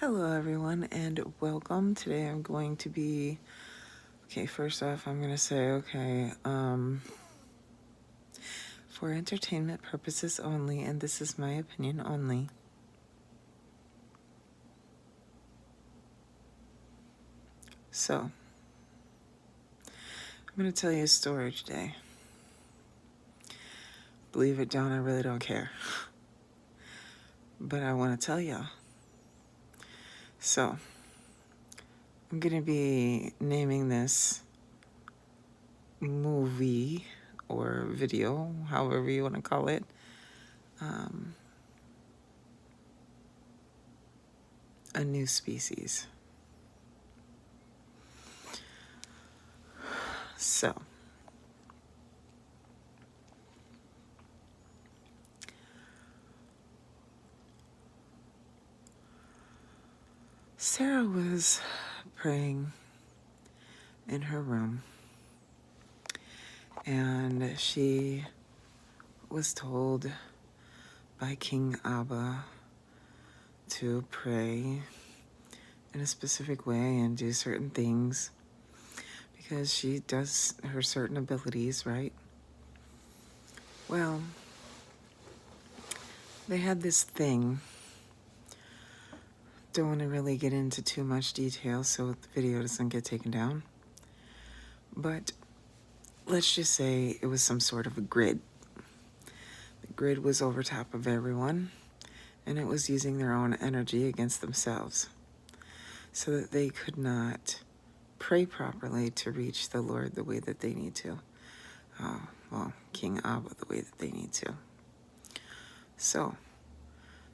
Hello everyone and welcome. Today I'm going to be, first off I'm going to say, for entertainment purposes only, and this is my opinion only. So, I'm going to tell you a story today. Believe it, don't, I really don't care. But I want to tell y'all. So, I'm going to be naming this movie or video, however you want to call it, A New Species. So, Sarah was praying in her room, and she was told by King Abba to pray in a specific way and do certain things because she does her certain abilities, right? Well, they had this thing. Don't want to really get into too much detail so the video doesn't get taken down. But let's just say it was some sort of a grid. The grid was over top of everyone, and it was using their own energy against themselves so that they could not pray properly to reach the Lord the way that they need to. King Abba the way that they need to. So,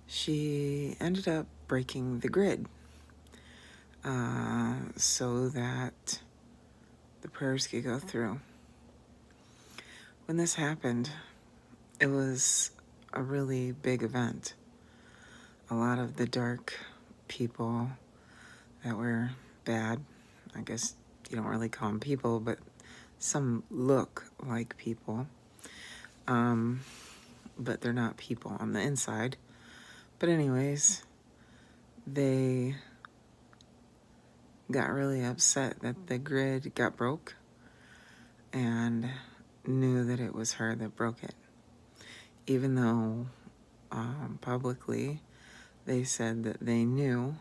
she ended up breaking the grid so that the prayers could go through. When this happened, it was a really big event. A lot of the dark people that were bad, I guess you don't really call them people, but some look like people, but they're not people on the inside. But anyways, they got really upset that the grid got broke and knew that it was her that broke it. Even though publicly they said that they knew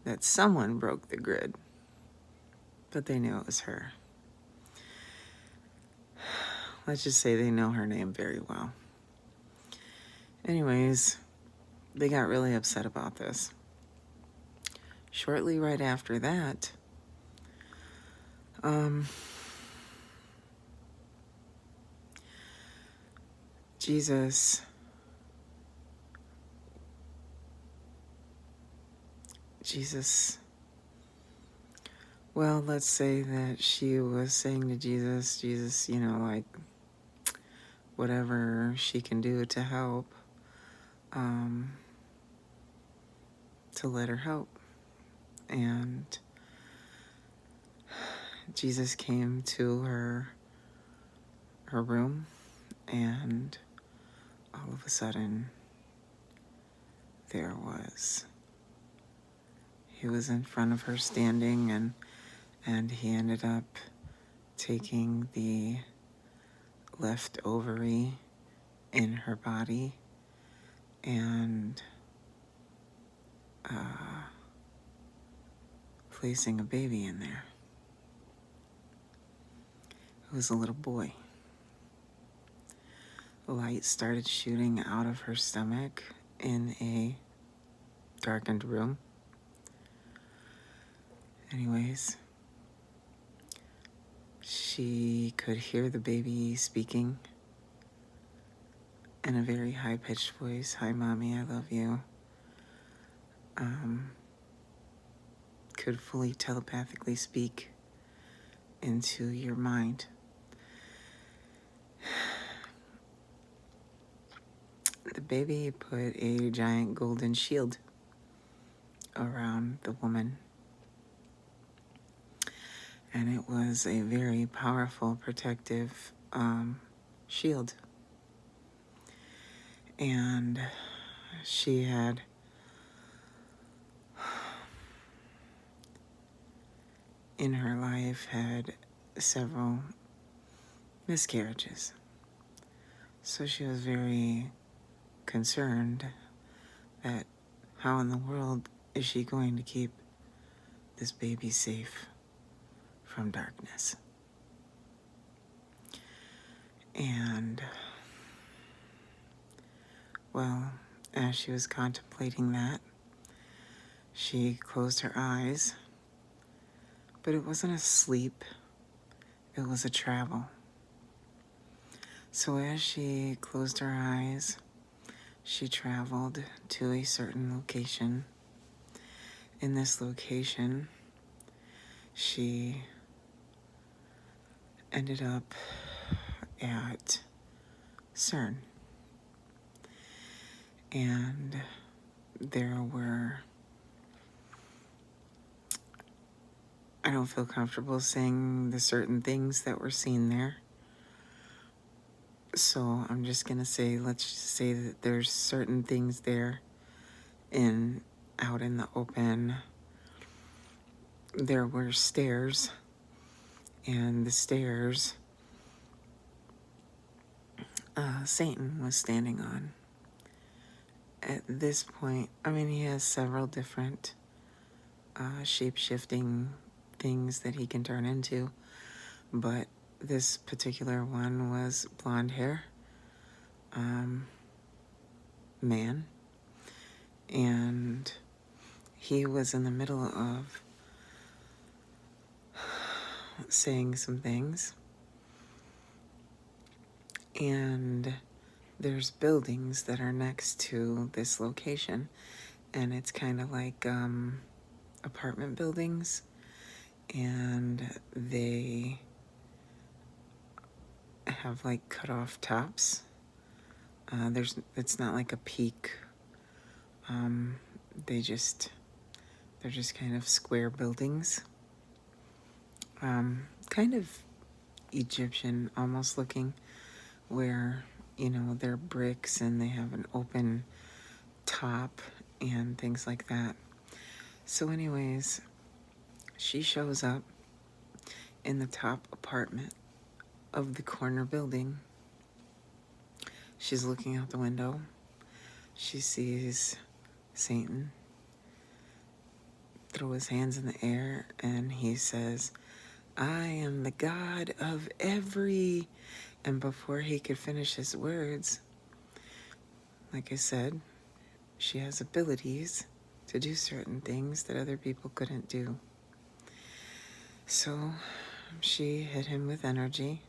that someone broke the grid, but they knew it was her. Let's just say they know her name very well. Anyways, they got really upset about this. Shortly right after that, Jesus well, let's say that she was saying to Jesus, like whatever she can do to help, to let her help. And Jesus came to her room, and all of a sudden he was in front of her standing, and he ended up taking the left ovary in her body and placing a baby in there. It was a little boy. Light started shooting out of her stomach in a darkened room. Anyways, she could hear the baby speaking in a very high-pitched voice. "Hi, Mommy, I love you." Could fully telepathically speak into your mind. The baby put a giant golden shield around the woman, and it was a very powerful protective shield. And she had in her life had several miscarriages. So she was very concerned that how in the world is she going to keep this baby safe from darkness? And, well, as she was contemplating that, she closed her eyes, but it wasn't a sleep, it was a travel. So as she closed her eyes, she traveled to a certain location. In this location, she ended up at CERN. And there were, I don't feel comfortable saying the certain things that were seen there. So I'm just going to say, let's just say that there's certain things there out in the open. There were stairs, and the stairs Satan was standing on. At this point, I mean, he has several different shape-shifting things that he can turn into, but this particular one was blonde hair, man, and he was in the middle of saying some things, and there's buildings that are next to this location, and it's kind of like apartment buildings, and they have like cut off tops. It's not like a peak. They're just kind of square buildings. Kind of Egyptian almost looking, where, you know, they're bricks and they have an open top and things like that. So anyways, she shows up in the top apartment of the corner building. She's looking out the window. She sees Satan throw his hands in the air, and he says, "I am the God of every..." And before he could finish his words, like I said, she has abilities to do certain things that other people couldn't do. So she hit him with energy,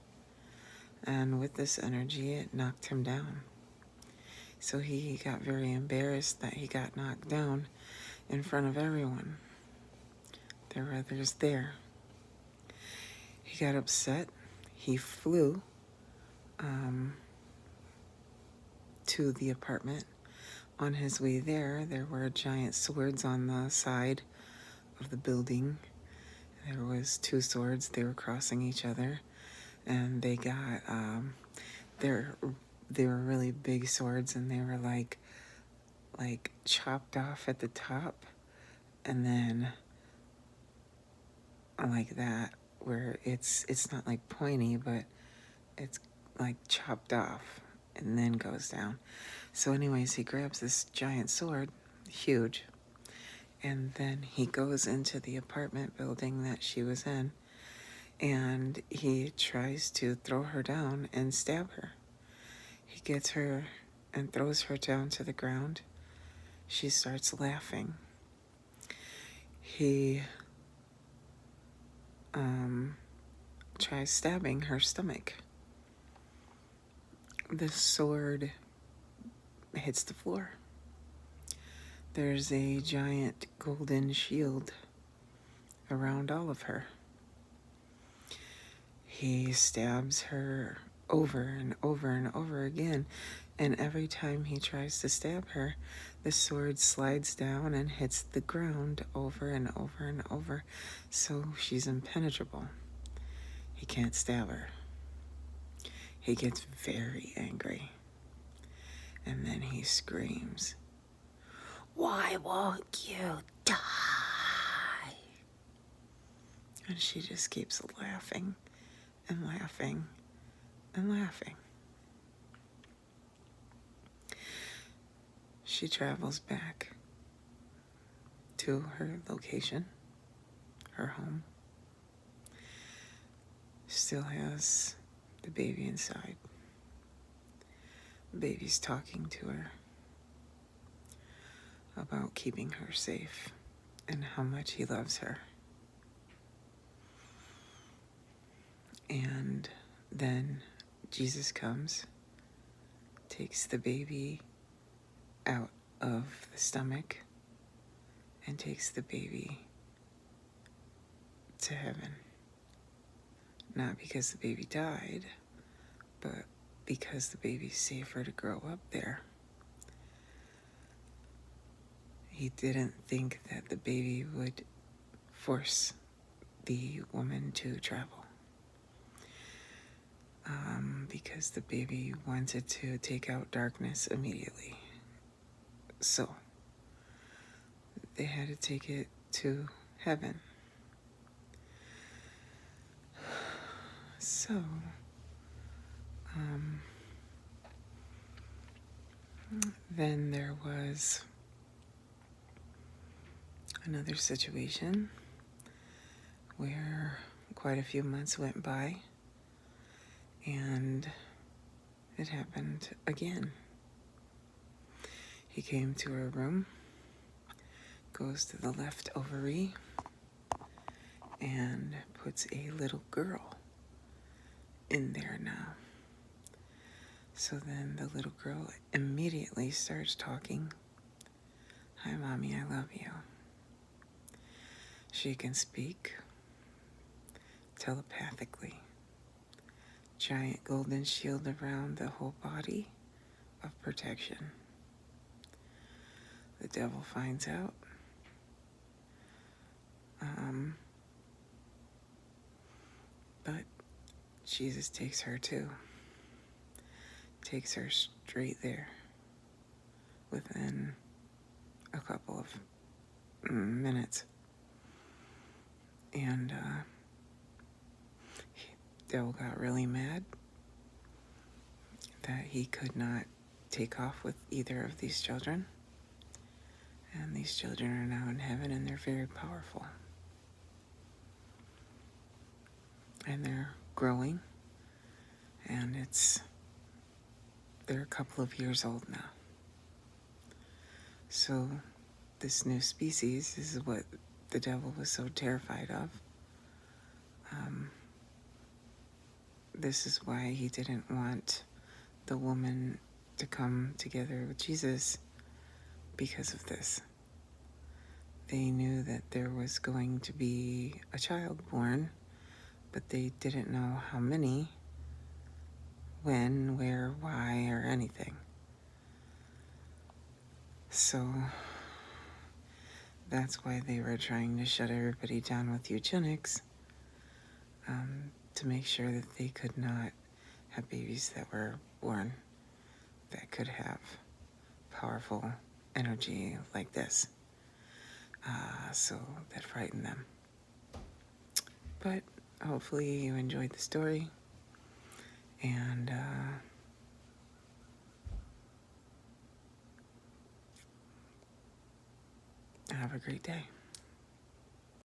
and with this energy, it knocked him down. So he got very embarrassed that he got knocked down in front of everyone. There were others there. He got upset. He flew to the apartment. On his way there, there were giant swords on the side of the building. There was two swords. They were crossing each other, and they got they were really big swords, and they were like chopped off at the top, and then like that, where it's not like pointy, but it's like chopped off and then goes down. So anyways, he grabs this giant sword, huge, and then he goes into the apartment building that she was in, and he tries to throw her down and stab her. He gets her and throws her down to the ground. She starts laughing. He tries stabbing her stomach. The sword hits the floor. There's a giant golden shield around all of her. He stabs her over and over and over again, and every time he tries to stab her, the sword slides down and hits the ground over and over and over, so she's impenetrable. He can't stab her. He gets very angry, and then he screams, "Why won't you die?" And she just keeps laughing and laughing and laughing. She travels back to her location, her home. Still has the baby inside. The baby's talking to her about keeping her safe and how much he loves her. And then Jesus comes, takes the baby out of the stomach, and takes the baby to heaven. Not because the baby died, but because the baby's safer to grow up there. He didn't think that the baby would force the woman to travel. Because the baby wanted to take out darkness immediately. So they had to take it to heaven. So, then there was another situation where quite a few months went by and it happened again. He came to her room, goes to the left ovary, and puts a little girl in there now. So then the little girl immediately starts talking. Hi, Mommy, I love you. She can speak telepathically. Giant golden shield around the whole body of protection. The devil finds out. But Jesus takes her too. Takes her straight there within a couple of minutes. And the devil got really mad that he could not take off with either of these children. And these children are now in heaven and they're very powerful. And they're growing. And they're a couple of years old now. So this new species is what the devil was so terrified of. This is why he didn't want the woman to come together with Jesus, because of this. They knew that there was going to be a child born, but they didn't know how many, when, where, why, or anything. So that's why they were trying to shut everybody down with eugenics, to make sure that they could not have babies that were born that could have powerful energy like this. So that frightened them. But hopefully you enjoyed the story, and have a great day.